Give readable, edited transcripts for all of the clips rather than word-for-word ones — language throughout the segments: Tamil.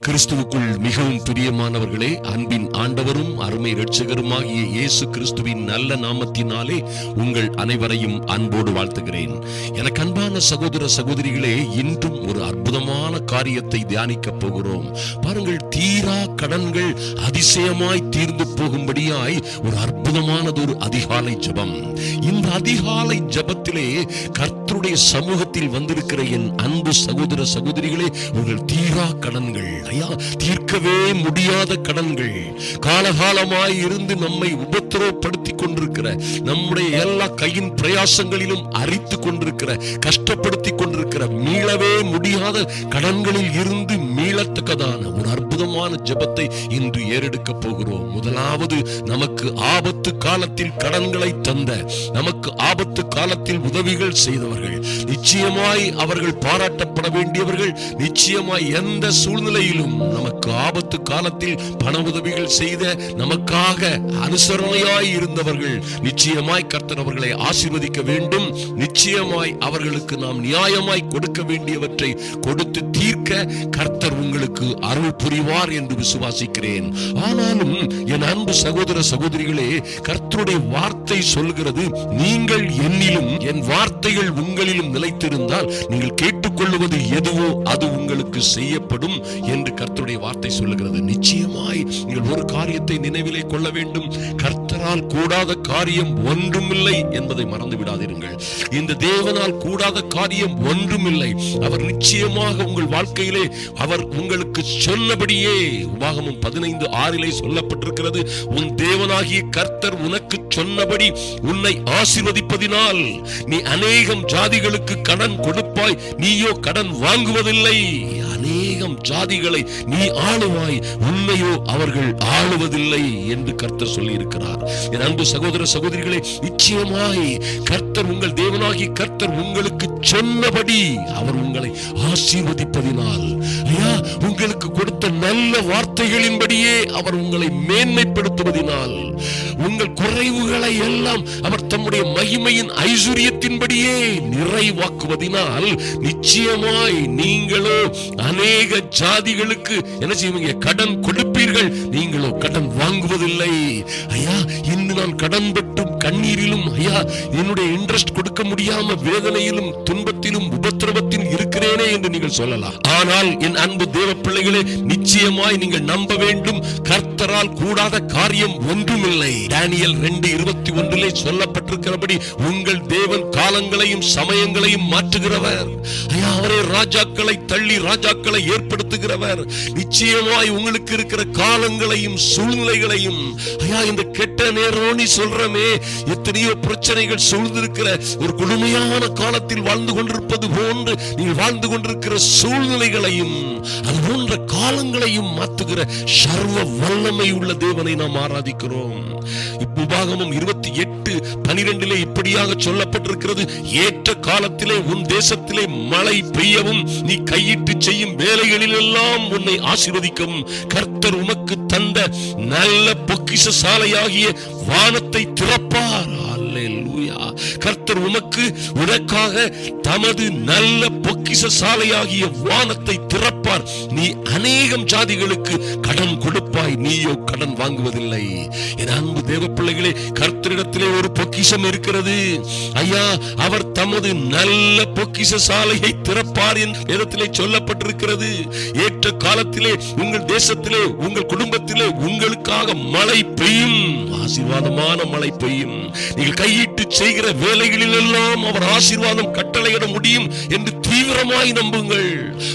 கிறிஸ்துவுக்குள் மிகவும் பிரியமானவர்களே, அன்பின் ஆண்டவரும் அருமை இரட்சகருமாகிய இயேசு கிறிஸ்துவின் நல்ல நாமத்தினாலே உங்கள் அனைவரையும் அன்போடு வாழ்த்துகிறேன். எனக்கு அன்பான சகோதர சகோதரிகளே, இன்றும் ஒரு அற்புதமான காரியத்தை தியானிக்க போகிறோம். பாருங்கள், தீரா கடன்கள் அதிசயமாய் தீர்ந்து போகும்படியாய் ஒரு அற்புதமானதொரு அதிகாலை ஜெபம். இந்த அதிகாலை ஜெபத்திலே கர்த்தருடைய சமூகத்தில் வந்திருக்கிற என் அன்பு சகோதர சகோதரிகளே, உங்கள் தீரா கடன்கள், தீர்க்கவே முடியாத கடன்கள், காலகாலமாய் இருந்து நம்மை உபத்திரவப்படுத்தி கொண்டிருக்கிற, நம்முடைய எல்லா கையின் பிரயாசங்களிலும் அரித்து கொண்டிருக்கிற, கஷ்டப்படுத்தி கொண்டிருக்கிற, மீளவே முடியாத கடன்களில் இருந்து மீளத்தக்கதான ஒரு அற்புதமான ஜெபத்தை இன்று ஏறெடுக்க போகிறோம். முதலாவது, நமக்கு ஆபத்து காலத்தில் கடன்களை தந்த, நமக்கு ஆபத்து காலத்தில் உதவிகள் செய்தவர்கள், நிச்சயமாய் அவர்கள் பாராட்டப்பட வேண்டியவர்கள். நிச்சயமாய் எந்த சூழ்நிலையிலும் நமக்கு ஆபத்து காலத்தில் பண உதவிகள் செய்த, நமக்காக அனுசரணையாய் இருந்தவர்கள், நிச்சயமாய் கர்த்தர் அவர்களை ஆசீர்வதிக்க வேண்டும். நிச்சயமாய் அவர்களுக்கு நாம் நியாயமாய் கொடுக்க வேண்டியவற்றை கொடுத்து தீர்க்க கர்த்தர் உங்களுக்கு அருள் புரிவார் என்று விசுவாசிக்கிறேன். ஆனாலும் என் அன்பு சகோதர சகோதரிகளே, கர்த்தருடைய வார்த்தை சொல்கிறது, நீங்கள் என்னிலும் என் வார்த்தைகள் உங்களிலும் நிலைத்திருந்தால் நீங்கள் கேட்டுக்கொள்வது எதுவோ அது உங்களுக்கு செய்யப்படும் என்று கர்த்தருடைய வார்த்தை சொல்லுகிறது. நிச்சயமாய் நீங்கள் ஒரு காரியத்தை நினைவிலே கொள்ள வேண்டும், கர்த்தரால் கூடாத காரியம் ஒன்றுமில்லை என்பதை மறந்து விடாதீர்கள். இந்த தேவனால் கூடாத காரியம் ஒன்றுமில்லை. அவர் நிச்சயமாக உங்கள் வாழ்க்கையிலே அவர் உங்களுக்கு சொன்னபடியே, உபாகமம் 15:6 சொல்லப்பட்டிருக்கிறது, உன் தேவனாகிய கர்த்தர் உனக்கு சொன்னபடி உன்னை ஆசீர்வதிப்பதினால் நீ அநேகம் ஜாதிகளுக்கு கடன் கொடுப்பாய், நீயோ கடன் வாங்குவதில்லை. அநேகம் ஜாதிகளை நீ ஆளுவாய், உன்னையோ அவர்கள் ஆளுவதில்லை என்று கர்த்தர் சொல்லி இருக்கிறார். என் அன்பு சகோதர சகோதரிகளே, நிச்சயமாய் கர்த்தர், உங்கள் தேவனாகிய கர்த்தர் உங்களுக்கு சொன்னபடி அவர் உங்களை ஆசீர்வதிப்பதினால், உங்களுக்கு கொடுத்த நல்ல வார்த்தைகளின்படியே அவர் உங்களை மேன்மைப்படுத்துவதினால், உங்கள் குறைவுகளை எல்லாம் அவர் தம்முடைய மகிமையின் ஐஸ்வரியத்தின்படியே நிறைவாக்குவதினால், நிச்சயமாய் நீங்களோ அநேக ஜாதிகளுக்கு என்ன செய்வீங்க? கடன் கொடுப்பீர்கள், நீங்களோ கடன் வாங்குவதில்லை. ஐயா, இன்னும் நான் கடன் பட்டும் கண்ணீரிலும், ஐயா என்னுடைய இன்ட்ரெஸ்ட் கொடுக்க முடியாம வேதனையிலும் துன்பத்திலும் உபத்திரவத்திலும் இருக்கிறேனே என்று நீங்கள் சொல்லலாம். ஆனால் என் அன்பு தேவ பிள்ளைகளே, நிச்சயமாய் நீங்கள் நம்ப வேண்டும், கர்த்தரால் கூடாத காரியம் ஒன்றுமில்லை. தானியேல் 2:21 சொல்லப்பட்டிருக்கிறபடி உங்கள் தேவன் காலங்களையும் சமயங்களையும் மாற்றுகிறவர். ஐயா, அவரே ராஜாக்களை தள்ளி ராஜாக்களை ஏற்படுத்துகிறவர். நிச்சயமாய் உங்களுக்கு இருக்கிற காலங்களையும் சூழ்நிலைகளையும், ஐயா இந்த கெட்ட நேரம் நீ சொல்றமே, எத்தனையோ பிரச்சனைகள் சூழ்ந்திருக்கிற ஒரு கொடுமையான காலத்தில் வாழ்ந்து கொண்டிருப்பது போன்று நீங்கள் வாழ்ந்து கொண்டிருக்கிற சூழ்நிலைகளையும் அது போன்ற காலங்களையும் மாற்றுகிற சர்வ வல்லமை உள்ள தேவனை நாம் ஆராதிக்கிறோம். உபாகமம் 28:12 இப்படியாக சொல்லப்பட்டிருக்கிறது, ஏற்ற காலத்திலே உன் தேசத்திலே மழை பெய்யவும் நீ கையிட்டு செய்யும் வேலைகளில் எல்லாம் உன்னை ஆசீர்வதிக்கவும் கர்த்தர் உமக்கு தந்த நல்ல பொக்கிஷ சாலையாகிய வானத்தை திறப்பார். அல்லேலூயா. கர்த்தர் உனக்காக தமது நல்ல பொக்கிஷ சாலையாகிய வானத்தை திறப்பார். நீ அநேகம் ஜாதிகளுக்கு கடன் கொடுப்பாய், நீயோ கடன் வாங்குவதில்லை. என் அன்பு தேவ பிள்ளைகளே, கர்த்தரிடத்திலே ஒரு பொக்கிஷம் இருக்கிறது. ஐயா, அவர் தமது நல்ல பொக்கிஷ சாலையை திறப்பார் என்ற இடத்திலே சொல்லப்பட்டிருக்கிறது. ஏற்ற காலத்திலே உங்கள் தேசத்திலே உங்கள் குடும்பத்திலே உங்களுக்காக மழை பெய்யும், ஆசீர்வாதமான மழை பெய்யும். நீங்கள் கையிட்டு செய்கிற வேலைகளில் எல்லாம் அவர் ஆசீர்வாதம் கட்டளையிட முடியும் என்று தீவிரமாய் நம்புங்கள்.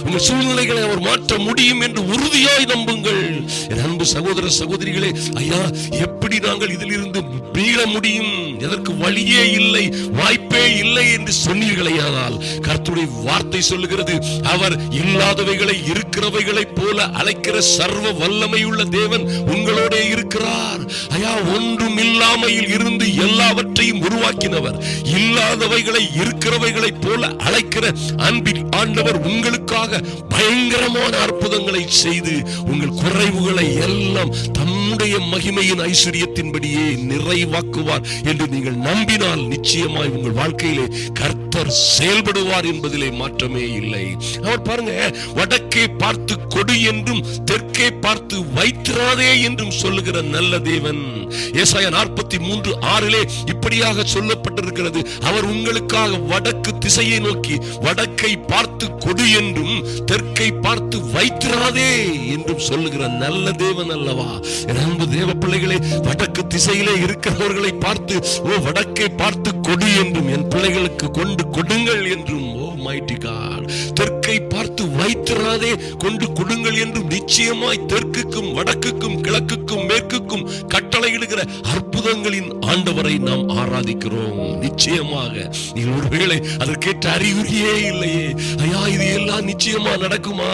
உங்கள் சூழ்நிலைகளை அவர் மாற்ற முடியும் என்று உறுதியாய் நம்புங்கள். என் அன்பு சகோதர சகோதரிகளே, ஐயா எப்படி நாங்கள் இதிலிருந்து மீள முடியும், எதற்கு வழியே இல்லை, வாய்ப்பே இல்லை என்று சொன்னீர்களேயானால், கர்த்தருடைய வார்த்தை சொல்லுகிறது, அவர் இல்லாதவைகளை இருக்கிறவைகளை போல அழைக்கிற சர்வ வல்லமையுள்ள தேவன் உங்களோட இருக்கிறார். ஐயா, ஒன்றும் இல்லாமையில் இருந்து எல்லாவற்றையும் உருவாக்கினவர், இல்லாதவைகளை இருக்கிறவைகளை போல அழைக்கிற அன்பின் அன்பில் ஆண்டவர் உங்களுக்காக பயங்கரமான அற்புதங்களை செய்து உங்கள் குறைவுகளை எல்லாம் தம்முடைய மகிமையின் ஐஸ்வரியத்தின்படியே நிறைவாக்குவார் என்று நீங்கள் நம்பினால் நிச்சயமாய் உங்கள் வாழ்க்கையிலே கர்த்தர் செயல்படுவார் என்பதிலே மாற்றமே இல்லை. அவர் பாருங்க, வடக்கே பார்த்து கொடு என்றும் தெற்கே பார்த்து வைத்திராதே என்றும் சொல்லுகிற நல்ல தேவன். ஏசாயா 43:6 இப்படியாக சொல்லப்பட்டிருக்கிறது, அவர் உங்களுக்காக வடக்கு திசையை நோக்கி வடக்கை பார்த்து கொடு என்றும் தெற்கை பார்த்து வைத்திராதே என்றும் சொல்லுகிற நல்ல தேவன் அல்லவா? அன்பு தேவ பிள்ளைகளே, வடக்கு திசையிலே இருக்கிறவர்களை பார்த்து வடக்கை பார்த்து கொடு என்றும் என் பிள்ளைகளுக்கு கொண்டு கொடுங்கள் என்றும் மைட்டி காட், தெற்கை பார்த்து வைத்திராதே கொண்டு கொடுங்கள் என்றும் நிச்சயமாய் தெற்குக்கும் வடக்குக்கும் கிழக்குக்கும் மேற்குக்கும் கட்டளையிடுகிற அற்புதங்களின் ஆண்டவரை நாம் ஆராதிக்கிறோம். நிச்சயமாக நீங்கள் ஒருவேளை அதற்கேற்ற அறிகுறியே இல்லையே, ஐயா இது எல்லாம் நிச்சயமா நடக்குமா,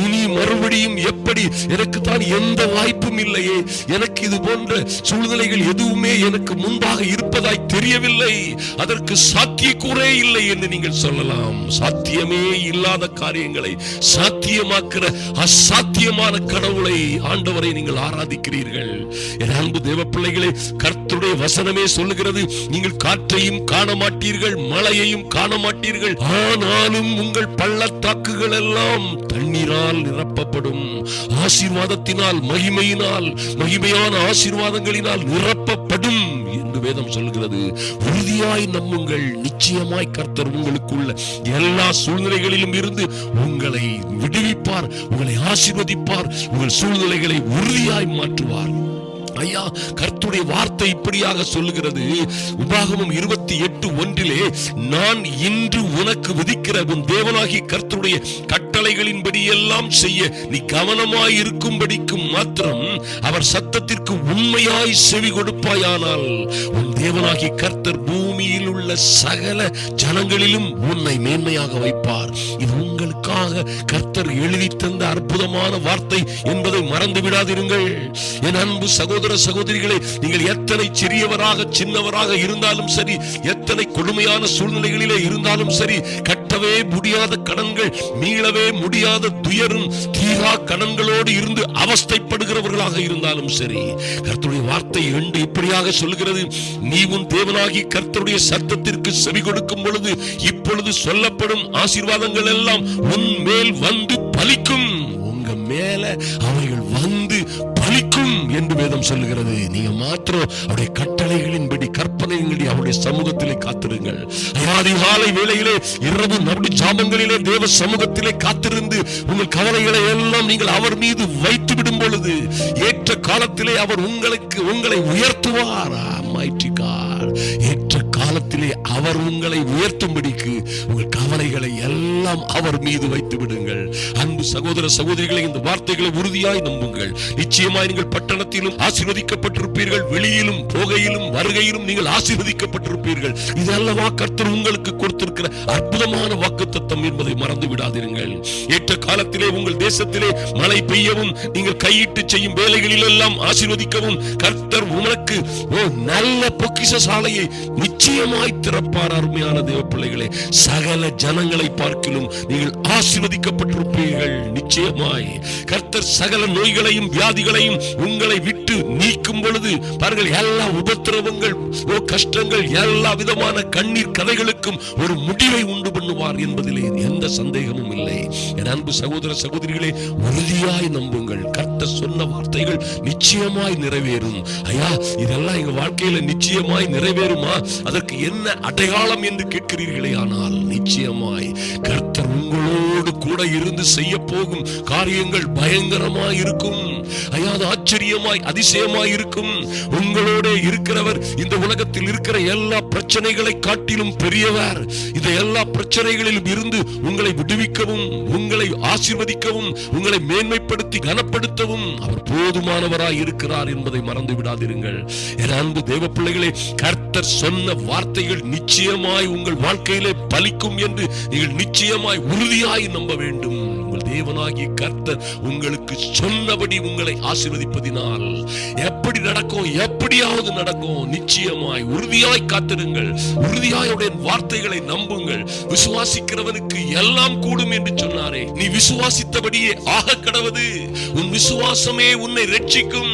இனி மறுபடியும் எப்படி, எனக்கு தான் எந்த வாய்ப்பும் இல்லையே, எனக்கு இது போன்ற சூழ்நிலைகள் எதுவுமே எனக்கு முன்பாக இருப்பதாய் தெரியவில்லை, அதற்கு சாத்தியக்கூறே இல்லை என்று நீங்கள் சொல்லலாம். சாத்தியமே இல்லாத காரியங்களை சாத்தியமாக்குற அசாத்தியமான கடவுளை, ஆண்டவரை நீங்கள் ஆராதிக்கிறீர்கள். என் அன்பு தேவ பிள்ளைகளே, கர்த்தருடைய வசனமே சொல்லுகிறது, நீங்கள் காற்றையும் காண மாட்டீர்கள், மழையையும் காண மாட்டீர்கள், ஆனாலும் உங்கள் பள்ளத்தாக்குகள் எல்லாம் தண்ணீரால் நிரப்பப்படும். ஆசீர்வாதத்தினால், மகிமையினால், மகிமையான ஆசீர்வாதங்களினால் நிரப்பப்படும் என்று வேதம் சொல்கிறது. உறுதியாய் நம்புங்கள், நிச்சயமாய் கர்த்தர் உங்களுக்குள்ள எல்லா சூழ்நிலைகளிலும் இருந்து உங்களை விடுவிப்பார், உங்களை ஆசீர்வதிப்பார், உங்கள் சூழ்நிலைகளை உறுதியாய் மாற்றுவார். ஐயா, கர்த்தருடைய வார்த்தை இப்படியாக சொல்லுகிறது, உபாகமம் 28:1 நான் இன்று உனக்கு விதிக்கிற உன் தேவனாகிய கர்த்தருடைய கட்டளைகளின்படி எல்லாம் செய்ய நீ கவனமாய் இருக்கும்படிக்கும் மாத்திரம் அவர் சத்தத்திற்கு உண்மையாய் செவி கொடுப்பாயானால் உன் தேவனாகிய கர்த்தர் பூமியில் உள்ள சகல ஜனங்களிலும் உன்னை மேன்மையாக வைப்பார். இது உங்களுக்காக கர்த்தர் எழுதி தந்த அற்புதமான வார்த்தை என்பதை மறந்து விடாதிருங்கள். என் அன்பு சகோதர சகோதரிகளே, நீங்கள் எத்தனை சிறியவராக சின்னவராக இருந்தாலும் சரி, எத்தனை கொடுமையான சூழ்நிலைகளிலே இருந்தாலும் சரி, கட்டவே முடியாத கடன்கள், மீளவே முடியாத துயரும் தீரா கடன்களோடு இருந்து அவஸ்தைப்படுகிறவர்களாக இருந்தாலும் சரி, கர்த்தருடைய வார்த்தை இப்படியாக சொல்லுகிறது, நீ உன் தேவனாகி கர்த்தருடைய சத்தத்திற்கு செவி கொடுக்கும் பொழுது இப்பொழுது சொல்லப்படும் ஆசீர்வாதங்கள் எல்லாம் உன் மேல் வந்து பலிக்கும். உங்க மேல அவைகள் வந்து பலிக்கும் என்று வேதம் சொல்லுகிறது. நீங்க மாத்திரம் அவருடைய கட்டளைகளின்படி, கற்பனைகளின்படி அவருடைய சமூகத்திலே காத்திருங்கள். அதிகாலை வேளையிலே, இரவு நடு ஜாமங்களிலே தேவ சமூகத்திலே காத்திருந்து உங்கள் கவலைகளை எல்லாம் நீங்கள் அவர் மீது வைத்து விடும் பொழுது ஏற்ற காலத்திலே அவர் உங்களை உயர்த்துவார். ஏற்ற காலத்திலே அவர் உங்களை உயர்த்தும்படிக்கு உங்கள் கவலைகளை எல்லாம் அவர் மீது வைத்து விடுங்கள். அன்பு சகோதர சகோதரிகளை, இந்த வார்த்தைகளை உறுதியாய் நம்புங்கள். நிச்சயமாய் நீங்கள் பட்டணத்திலும் ஆசீர்வதிக்கப்பட்டிருப்பீர்கள், வெளியிலும் போகையிலும் வருகையிலும் நீங்கள் ஆசீர்வதிக்கப்பட்டிருப்பீர்கள். இது அல்லவா கர்த்தர் உங்களுக்கு கொடுத்திருக்கிற அற்புதமான வாக்குத்தத்தம் என்பதை மறந்து விடாதீர்கள். ஏற்ற காலத்திலே உங்கள் தேசத்திலே மழை பெய்யவும், நீங்கள் கையிட்டு செய்யும் வேலைகளில் எல்லாம் ஆசீர்வதிக்கவும் கர்த்தர் உங்களுக்கு நல்ல பொக்கிஷ சாலையை நிச்சயமாய் திறப்பார். அருமையான தேவ பிள்ளைகளே, சகல ஜனங்களை பார்க்கிலும் நீங்கள் ஆசீர்வதிக்கப்பட்டிருப்பீர்கள். நிச்சயமாய் கர்த்தர் சகல நோய்களையும் வியாதிகளையும் உங்களை விட்டு நீக்கும் பொழுது பாருங்கள், எல்லா உபத்திரவங்கள், கஷ்டங்கள், எல்லா விதமான கண்ணீர் கதைகளுக்கும் ஒரு முடிவை உண்டு பண்ணுவார் என்பதிலே எந்த சந்தேகமும் இல்லை. என் அன்பு சகோதர சகோதரிகளே, உறுதியாய் நம்புங்கள். கர்த்தர் சொன்ன வார்த்தைகள் நிச்சயமாய் நிறைவேறும். ஐயா, இதெல்லாம் எங்க வாழ்க்கையில நிச்சயமாய் நிறைவேறுமா, அதற்கு என்ன அடையாளம் என்று கேட்கிறீர்களே, ஆனால் நிச்சயமாய் கர்த்தர் உங்களோடு கூட இருந்து செய்ய போகும் காரியங்கள் பயங்கரமாய் இருக்கும். ஐயா, ஆச்சரியமாய் அதிசயமாய் இருக்கும். உங்களோட இருக்கிறவர் இந்த உலகத்தில் இருக்கிற எல்லா பிரச்சனைகளை காட்டிலும் பெரியவர். இந்த எல்லா பிரச்சனைகளிலும் இருந்து உங்களை விடுவிக்கவும், உங்களை ஆசீர்வதிக்கவும், உங்களை மேன்மைப்படுத்தி கனப்படுத்தவும் அவர் போதுமானவராய் இருக்கிறார் என்பதை மறந்து விடாதிருங்கள். என் அன்பு தேவ பிள்ளைகளே, கர்த்தர் சொன்ன வார்த்தைகள் நிச்சயமாய் உங்கள் வாழ்க்கையிலே பலிக்கும் என்று நீங்கள் நிச்சயமாய் உறுதியாய் நம்ப வேண்டும். உங்கள் தேவனாகிய கர்த்தர் உங்களுக்கு சொன்னபடி உங்களை ஆசீர்வதிப்பதினால் எப்படி நடக்கும், எப்படியாவது நடக்கும். நிச்சயமாய் உறுதியாய் காத்திருங்கள், உறுதியாய் வார்த்தைகளை நம்புங்கள். விசுவாசிக்கிறவனுக்கு எல்லாம் கூடும் என்று சொன்னாரே, நீ விசுவாசித்தபடியே ஆக கடவது. உன் விசுவாசமே உன்னை ரட்சிக்கும்.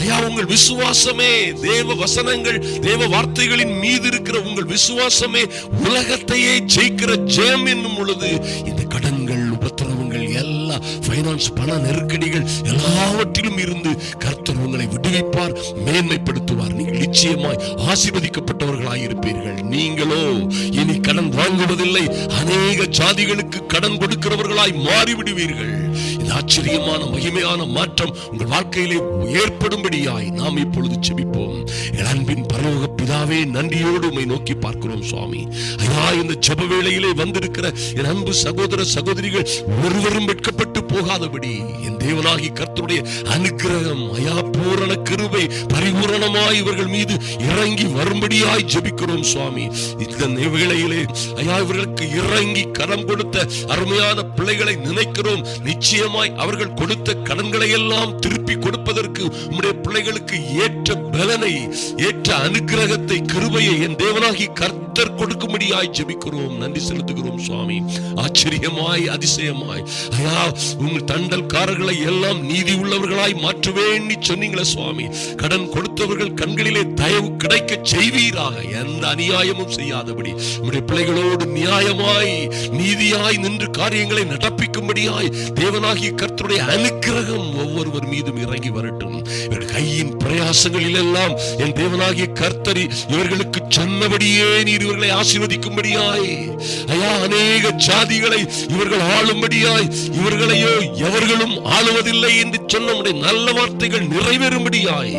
ஐயா, உங்கள் விசுவாசமே, தேவ வசனங்கள், தேவ வார்த்தைகளின் மீது இருக்கிற உங்கள் விசுவாசமே உலகத்தையே ஜெயிக்கிற ஜெயம் என்னும் பொழுது இந்த கடன்கள், உபத்திரவங்கள், எல்லா பைனான்ஸ், பண நெருக்கடிகள் எல்லாவற்றிலும் இருந்து கர்த்தர் உங்களை விடுவிப்பார், மேன்மைப்படுத்துவார். நீங்கள் நிச்சயமாய் ஆசீர்வதிக்கப்பட்டவர்களாய் இருப்பீர்கள். நீங்களோ இனி கடன் வாங்குவதில்லை, அநேக ஜாதிகளுக்கு கடன் கொடுக்கிறவர்களாய் மாறிவிடுவீர்கள். இந்த ஆச்சரியமான மகிமையான மாற்றம் உங்கள் வாழ்க்கையிலே ஏற்படும்படியாய் நாம் இப்பொழுது ஜெபிப்போம். அன்பின் பரலோக பிதாவே, நன்றியோடு உம்மை நோக்கி பார்க்கிறோம் சுவாமி. ஐயா, இந்த ஜெப வேளையிலே வந்திருக்கிற என் அன்பு சகோதர சகோதரிகள் ஒருவரும் வெட்கப்பட்டு போகாதபடி என் தேவனாகி கர்த்தருடைய அனுக்கிரகம், ஐயா, பூரண கிருபை பரிபூரணமாய் இவர்கள் மீது இறங்கி வரும்படியாய் ஜெபிக்கிறோம் சுவாமி. இந்த வேளையிலே ஐயா, இவர்களுக்கு இறங்கி கரம் கொடுத்த அருமையான பிள்ளைகளை நினைக்கிறோம். நிச்சயமாய் அவர்கள் கொடுத்த கடன்களை எல்லாம் திருப்பி கொடுப்பதற்கு உம்முடைய பிள்ளைகளுக்கு ஏற்ற பலனை, ஏற்ற அனுக்கிரகத்தை, கிருபையை என் தேவனாகி கர்த்தர் கொடுக்கும்படியாய் ஜெபிக்கிறோம். நன்றி செலுத்துகிறோம் சுவாமி. ஆச்சரியமாய், அதிசயமாய் ஐயா, உங்கள் தண்டல்காரர்களை எல்லாம் நீதி உள்ளவர்களாய் மாற்றுவேன் சொன்னீங்களே சுவாமி. கடன் கொடுத்தவர்கள் கண்களிலே தயவு கிடைக்க செய்வீராக. எந்த அநியாயமும் செய்யாதபடி உம்முடைய பிள்ளைகளோடு நியாயமாய், நீதியாய் நின்று காரியங்களை நடப்பிக்கும்படியாய் தேவனாகிய கர்த்தருடைய அனுக்கிரகம் ஒவ்வொருவர் மீதும் இறங்கி வரட்டும். இவர்கள் கையின் பிரயாசங்களில் எல்லாம் என் தேவனாகிய கர்த்தரி இவர்களுக்கு சொன்னபடியே நீர் இவர்களை ஆசீர்வதிக்கும்படியாய் ஐயா, அநேக ஜாதிகளை இவர்கள் ஆளும்படியாய், இவர்களையோ எவர்களும் ஆளுவதில்லை என்று சொன்ன நல்ல வார்த்தைகள் நிறைவேறும்படியாய்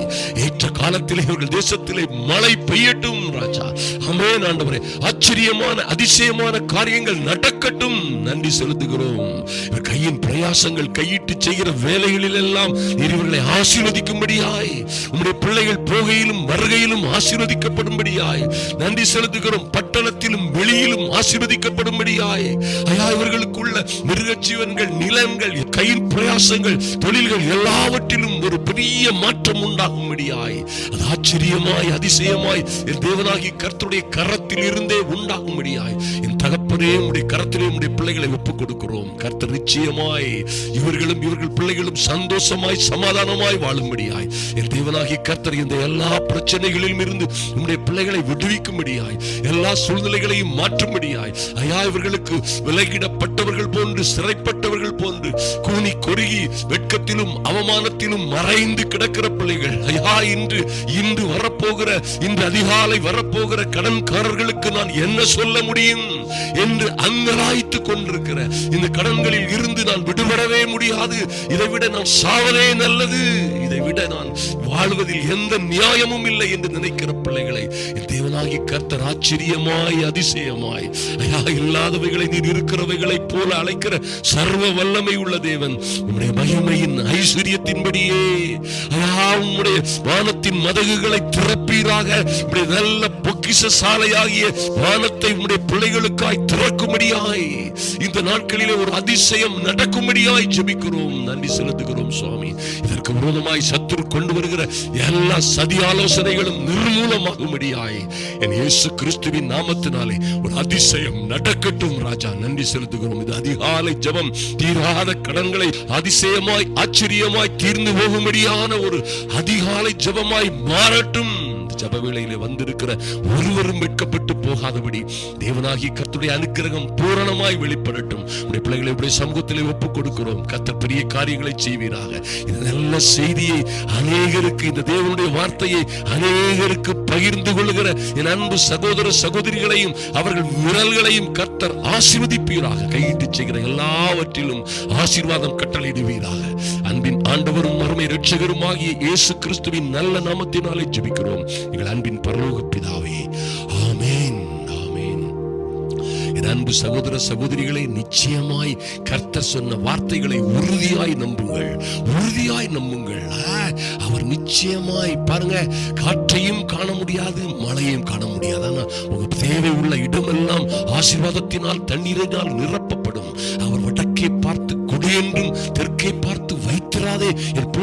ஏற்ற காலத்தில் இவர்கள் தேசத்திலே மழை பெய்யட்டும் ராஜா. ஆமென் ஆண்டவரே. ஆச்சரியமான அதிசயமான காரியங்கள் நடக்கட்டும். நன்றி செலுத்துகிறோம். இவர் கையின் பிரயாசங்கள், கையிட்டு செய்கிற வேலைகளில் எல்லாம் நீர் இவர்களை ஆசீர்வதிக்கும்படியாய், உம்முடைய பிள்ளைகள் போகையிலும் வருகையிலும் ஆசீர்வதிக்கப்படும்படியாய் நன்றி செலுத்துகிறோம். பட்டணத்திலும் வெளியிலும் ஆசீர்வதிக்கப்படும்படியாய் ஐயா, இவர்களுக்குள்ள மிருகஜீவன்கள், நிலங்கள், கையின் பிரயாசங்கள், தொழில்கள் எல்லாவற்றிலும் ஒரு பெரிய மாற்றம் உண்டாகும்படியாய், அது ஆச்சரியமாய், அதிசயமாய் என் தேவனாகி கர்த்தருடைய கரத்தில் இருந்தே உண்டாகும்படியாய் என் தகப்பனே உம்முடைய கரத்திலே உம்முடைய பிள்ளைகளை ஒப்புக் கொடுக்கிறோம். கர்த்தர் நிச்சயமாய் இவர்களும் இவர்கள் பிள்ளைகளும் சந்தோஷமாய், சமாதானமாய் வாழும்படியாய் என் தேவனாகி கர்த்தர் இந்த எல்லா பிரச்சனைகளிலும் இருந்து உம்முடைய பிள்ளைகளை விடுவிக்கும்படியாய், எல்லா சூழ்நிலைகளையும் மாற்றும்படியாய் ஐயா, இவர்களுக்கு விலகிடப்பட்டவர்கள் போன்று, சிறைப்பட்டவர்கள் போன்று, கூனி கொருகி வெட்கத்திலும் அவமானத்திலும் மறைந்து கிடக்கிற பிள்ளைகள் ஐயா, இன்று வரப்போகிற, இன்று அதிகாலை வரப்போகிற கடன்காரர்களுக்கு நான் என்ன சொல்ல முடியும் என்று அங்கலாய்த்துக் கொண்டிருக்கிற இந்த கடன்களில் இருந்து நான் விடுபடவே முடியாது, இதைவிட நான் சாவதே நல்லது, இதைவிட நான் வாழ்வதில் எந்த நியாயமும் இல்லை என்று நினைக்கிற பிள்ளைகளை என் தேவனாகி கர்த்தர் ஆச்சரியமாய், அதிசயமாய் ஐயா, இல்லாதவைகளை நீர் இருக்கிறவைகளை போல அழைக்கிற சர்வ வல்லமை உள்ள தேவன், உம்முடைய மகிமையின் ஐஸ்வரியத்தின்படியே ஐயா, உம்முடைய வானத்தின் மதகுகளை திறப்பீராக. உம்முடைய நல்ல பொக்கிஷ சாலையாகிய வானத்தை உம்முடைய பிள்ளைகளுக்காய் திறக்கும்படியாய் இந்த நாட்களிலே ஒரு அதிசயம் நடக்கும்படியாய் ஜெபிக்கிறோம். நன்றி செலுத்துகிறோம் சுவாமி. இதற்கு விரோதமாய் சத்துரு கொண்டு வருகிற எல்லா சதி ஆலோசனைகளும் நிர்மூலமாகும்படியாய் என் இயேசு கிறிஸ்துவின் நாமத்தினாலே ஒரு அதிசயம் நடக்கட்டும் ராஜா. நன்றி செலுத்துகிறோம். இது அதிகாலை ஜெபம், தீராத கடன்களை அதிசயமாய், ஆச்சரியமாய் தீர்ந்து போகும்படியான ஒரு அதிகாலை ஜெபமாய் மாறட்டும். ஜெப வேளையிலே வந்திருக்கிற ஒருவரும் வெட்கப்பட்டு போகாதபடி தேவனாகி கர்த்தருடைய அனுக்கிரகம் பூரணமாய் வெளிப்படட்டும். உடைய பிள்ளைகளை உடைய சமூகத்திலே ஒப்புக் கொடுக்கிறோம். கர்த்தர் பெரிய காரியங்களை செய்வீராக. இந்த நல்ல செய்தியை அநேகருக்கு, இந்த தேவனுடைய வார்த்தையை அநேகருக்கு பகிர்ந்து கொள்ளுகிற என் அன்பு சகோதர சகோதரிகளையும் அவர்கள் விரல்களையும் கர்த்தர் ஆசீர்வதிப்பீராக. கையிட்டு செய்கிற எல்லாவற்றிலும் ஆசீர்வாதம் கட்டளையிடுவீராக. அன்பின் ஆண்டவரும் அருமை இரட்சகருமாகிய இயேசு கிறிஸ்துவின் நல்ல நாமத்தினாலே ஜெபிக்கிறோம் எங்கள் அன்பின் பரலோக பிதாவே. ஆமென், ஆமென். என் அன்பு சகோதர சகோதரிகளை, நிச்சயமாய் கர்த்தர் சொன்ன வார்த்தைகளை உறுதியாய் நம்புங்கள், உறுதியாய் நம்புங்கள். அவர் நிச்சயமாய், பாருங்க, காற்றையும் காண முடியாது, மழையையும் காண முடியாது, ஆனா உங்க தேவை உள்ள இடமெல்லாம் ஆசீர்வாதத்தினால், தண்ணீரினால் நிரப்பப்படும். அவர் வடக்கே பார்த்து கொடு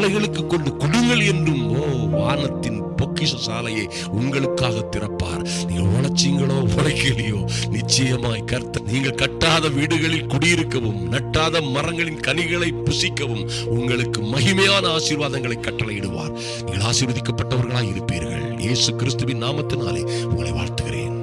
ஏழைகளுக்கு கொண்டு கொடுங்கள் என்றும் வானத்தின் பொக்கிஷ சாலையை உங்களுக்காக திறப்பார். நீங்கள் உழைச்சீங்களோ உழைக்கலையோ, நிச்சயமாய் கர்த்தர் நீங்கள் கட்டாத வீடுகளில் குடியிருக்கவும், நட்டாத மரங்களின் கனிகளை புசிக்கவும் உங்களுக்கு மகிமையான ஆசீர்வாதங்களை கட்டளையிடுவார். நீங்கள் ஆசீர்வதிக்கப்பட்டவர்களாய் இருப்பீர்கள். இயேசு கிறிஸ்துவின் நாமத்தினாலே உங்களை வாழ்த்துகிறேன்.